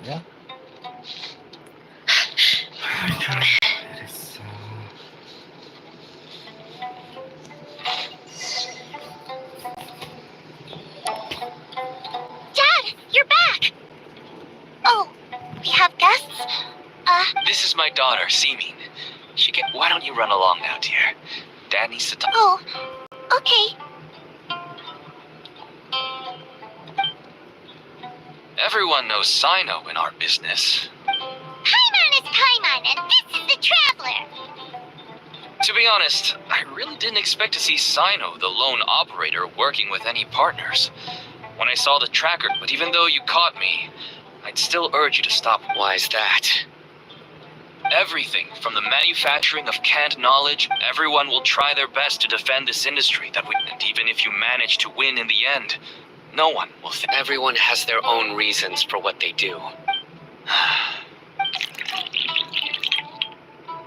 거야? 그랬어. Dad, you're back! Oh, we have guests? This is my daughter, Seeming. Why don't you run along now, dear? Dad needs to talk. Oh, okay. Everyone knows Cyno in our business. Paimon is Paimon, and this is the Traveler. To be honest, I really didn't expect to see Cyno, the lone operator, working with any partners. When I saw the tracker, but even though you caught me, I'd still urge you to stop. Why is that? Everything, from the manufacturing of canned knowledge, everyone will try their best to defend this industry and even if you manage to win in the end, no one will Everyone has their own reasons for what they do.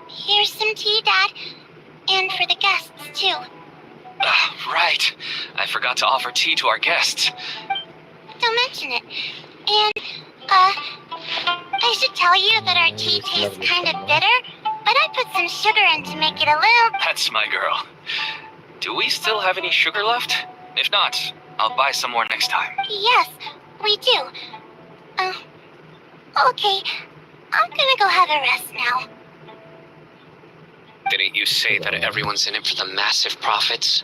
Here's some tea, Dad. And for the guests, too. Right. I forgot to offer tea to our guests. Don't mention it. And, I should tell you that our tea tastes kind of bitter, but I put some sugar in to make it a little... That's my girl. Do we still have any sugar left? If not, I'll buy some more next time. Yes, we do. Okay. I'm gonna go have a rest now. Didn't you say that everyone's in it for the massive profits?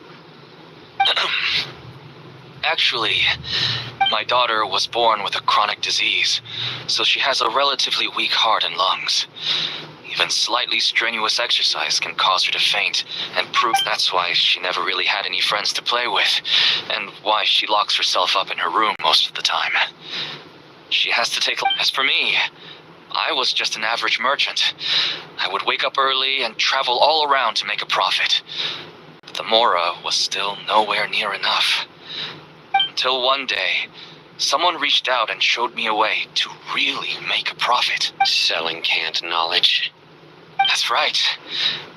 Actually, my daughter was born with a chronic disease, so she has a relatively weak heart and lungs. Even slightly strenuous exercise can cause her to faint, and prove that's why she never really had any friends to play with, and why she locks herself up in her room most of the time. She has to take... As for me, I was just an average merchant. I would wake up early and travel all around to make a profit. But the Mora was still nowhere near enough. Until one day, someone reached out and showed me a way to really make a profit. Selling canned knowledge. That's right.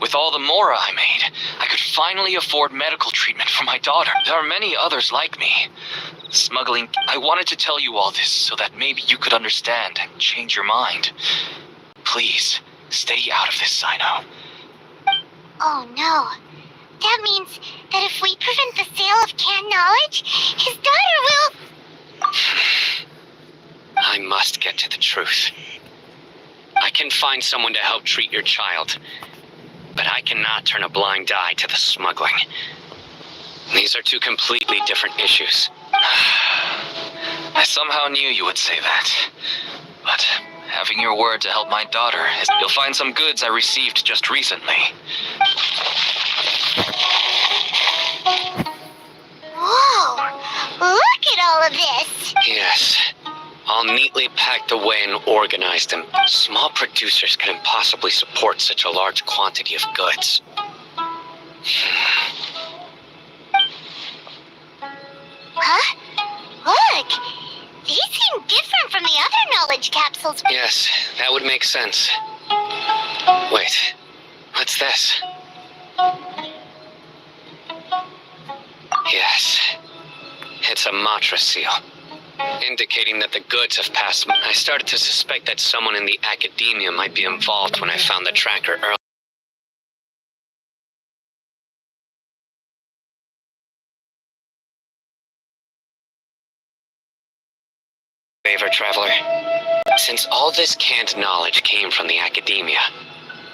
With all the Mora I made, I could finally afford medical treatment for my daughter. There are many others like me. Smuggling... I wanted to tell you all this so that maybe you could understand and change your mind. Please, stay out of this, Cyno. Oh no. That means that if we prevent the sale of canned knowledge, his daughter will... I must get to the truth. I can find someone to help treat your child, but I cannot turn a blind eye to the smuggling. These are two completely different issues. I somehow knew you would say that. But having your word to help my daughter, you'll find some goods I received just recently. Whoa! Look at all of this! Yes. All neatly packed away and organized, and small producers couldn't possibly support such a large quantity of goods. Huh? Look! These seem different from the other knowledge capsules. Yes, that would make sense. Wait, what's this? Yes, it's a mantra seal, indicating that the goods have passed. I started to suspect that someone in the academia might be involved when I found the tracker earlier. Favor, Traveler. Since all this canned knowledge came from the academia,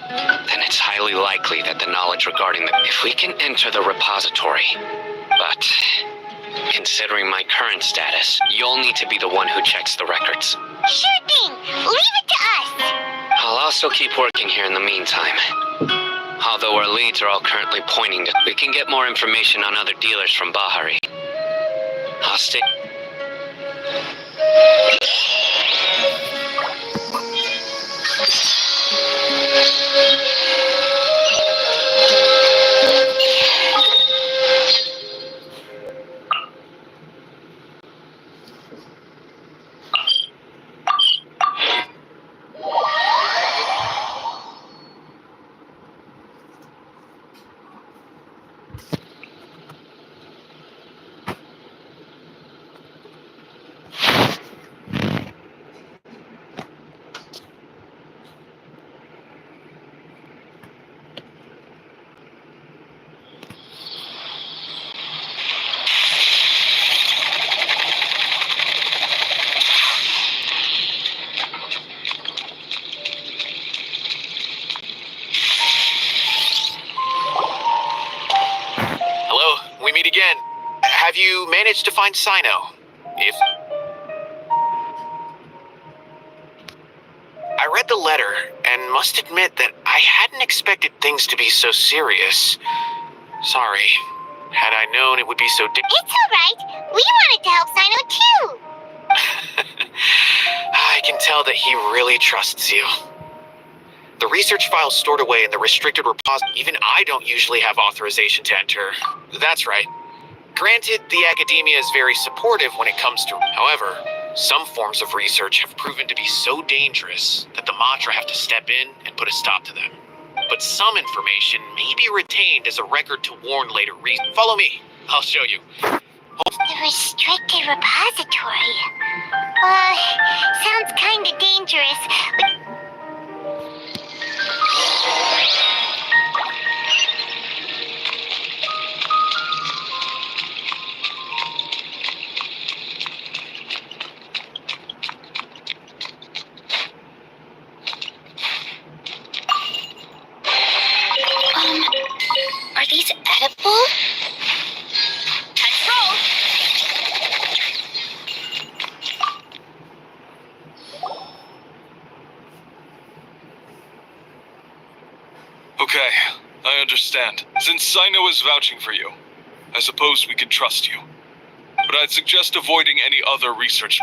then it's highly likely that the knowledge regarding if we can enter the repository. But considering my current status, you'll need to be the one who checks the records. Sure thing! Leave it to us! I'll also keep working here in the meantime. Although our leads are all currently pointing to, we can get more information on other dealers from Bahari. I'll stay... Have you managed to find Cyno? If... I read the letter, and must admit that I hadn't expected things to be so serious. Sorry. Had I known it would be so It's alright. We wanted to help Cyno too. I can tell that he really trusts you. The research file's stored away in the restricted repository. Even I don't usually have authorization to enter. That's right. Granted, the academia is very supportive when it comes to... However, some forms of research have proven to be so dangerous that the Matra have to step in and put a stop to them. But some information may be retained as a record to warn later Follow me. I'll show you. The restricted repository. Sounds kinda dangerous. Are these edible? Control! Okay, I understand. Since Cyno is vouching for you, I suppose we can trust you. But I'd suggest avoiding any other research.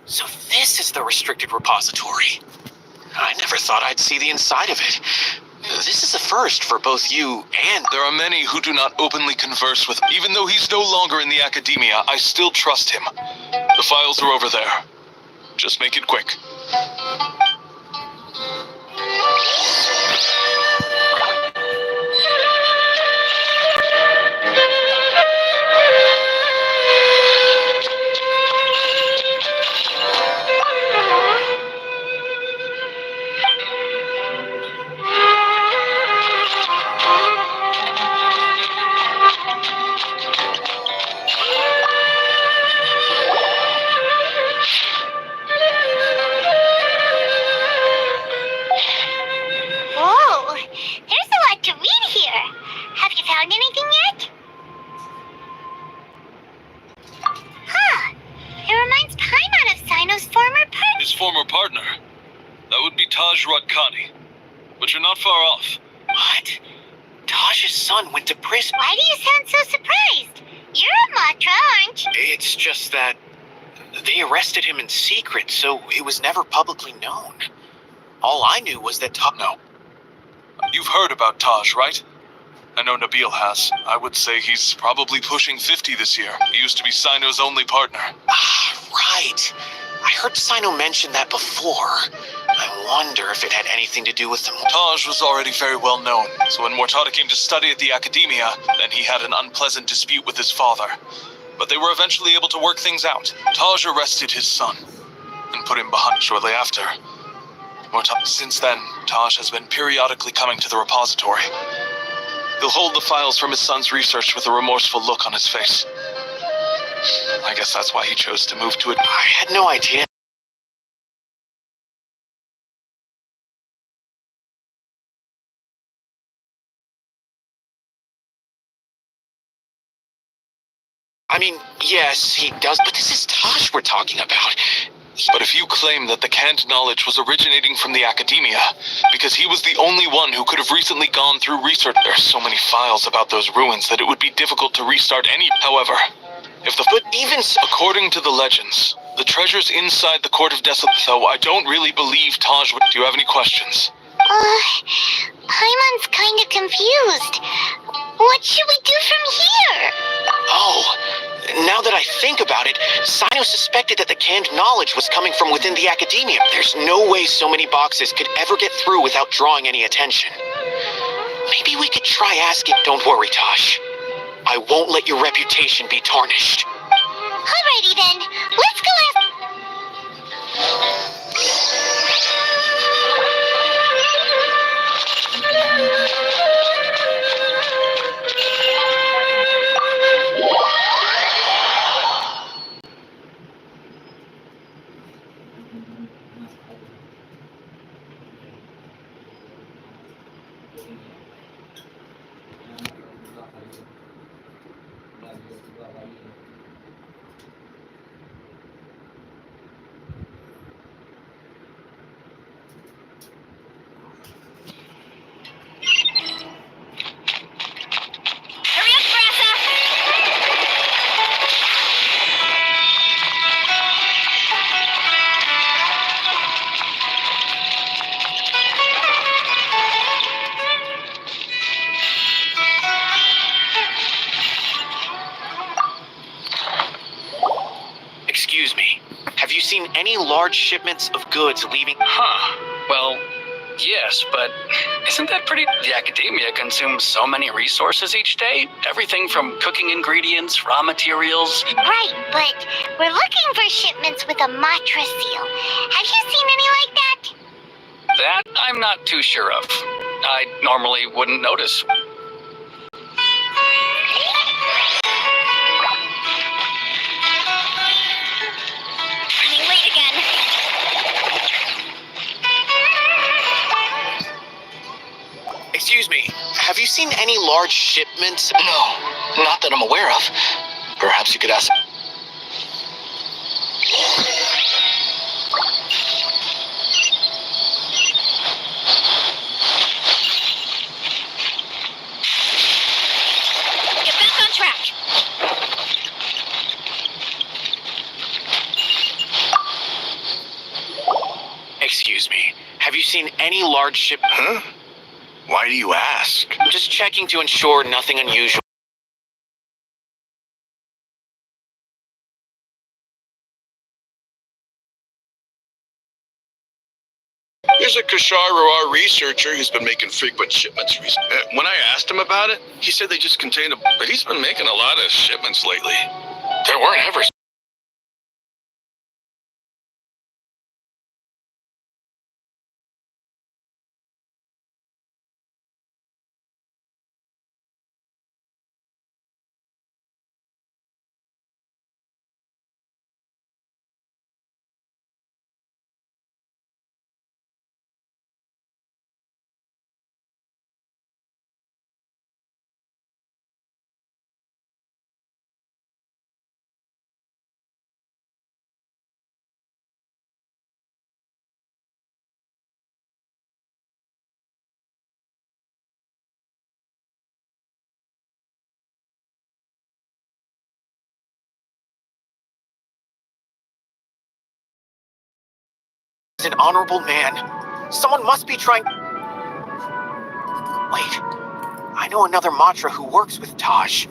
So this is the restricted repository. I never thought I'd see the inside of it. This is a first for both you and... There are many who do not openly converse with him. Even though he's no longer in the academia, I still trust him. The files are over there. Just make it quick. Whoa, there's a lot to read here. Have you found anything yet? Huh, it reminds Paimon of Cyno's former partner. His former partner? That would be Taj Radkani. But you're not far off. What? Taj's son went to prison. Why do you sound so surprised? You're a Matra, aren't you? It's just that they arrested him in secret, so it was never publicly known. All I knew was that No. You've heard about Taj, right? I know Nabil has. I would say he's probably pushing 50 this year. He used to be Cyno's only partner. Ah, right. I heard Cyno mention that before. I wonder if it had anything to do with them. Taj was already very well known, so when Mortada came to study at the academia, then he had an unpleasant dispute with his father. But they were eventually able to work things out. Taj arrested his son and put him behind shortly after. Since then, Taj has been periodically coming to the repository. He'll hold the files from his son's research with a remorseful look on his face. I guess that's why he chose to move to it. I had no idea. I mean, yes, he does, but this is Taj we're talking about. But if you claim that the canned knowledge was originating from the academia, because he was the only one who could have recently gone through research, there are so many files about those ruins that it would be difficult to restart any. However, if the... But even according to the legends, the treasures inside the Court of Desolation, though I don't really believe Taj would... Do you have any questions? Paimon's kinda confused. What should we do from here? Oh, now that I think about it, Cyno suspected that the canned knowledge was coming from within the academia. There's no way so many boxes could ever get through without drawing any attention. Maybe we could try asking... Don't worry, Tosh. I won't let your reputation be tarnished. Alrighty then, let's go ask... seen any large shipments of goods leaving? Huh. Well, yes, but isn't that pretty? The academia consumes so many resources each day. Everything from cooking ingredients, raw materials. Right, but we're looking for shipments with a Matra seal. Have you seen any like that? That I'm not too sure of. I normally wouldn't notice. Running late again. Excuse me, have you seen any large shipments? No, not that I'm aware of. Perhaps you could ask. Get back on track. Excuse me, have you seen any large ship? Huh? Why do you ask? I'm just checking to ensure nothing unusual. There's a Kasharu researcher who's been making frequent shipments recently. When I asked him about it, he said they just contained but he's been making a lot of shipments lately. There weren't ever. He's an honorable man. Someone must be trying. Wait, I know another Matra who works with Taj.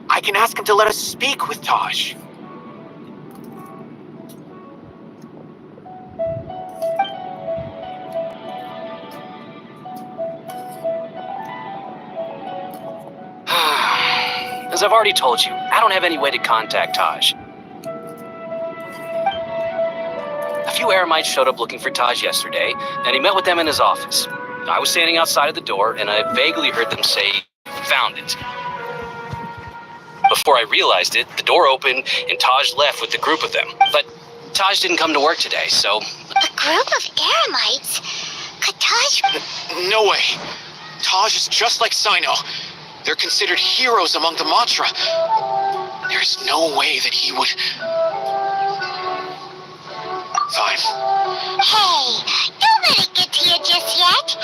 I can ask him to let us speak with Taj. As I've already told you, I don't have any way to contact Taj. A few Eremites showed up looking for Taj yesterday, and he met with them in his office. I was standing outside of the door, and I vaguely heard them say, "Found it." Before I realized it, the door opened, and Taj left with a group of them. But Taj didn't come to work today, so... A group of Eremites? Could Taj... No way. Taj is just like Cyno. They're considered heroes among the Matra. There's no way that he would... Fine. Hey, don't let it get to you just yet.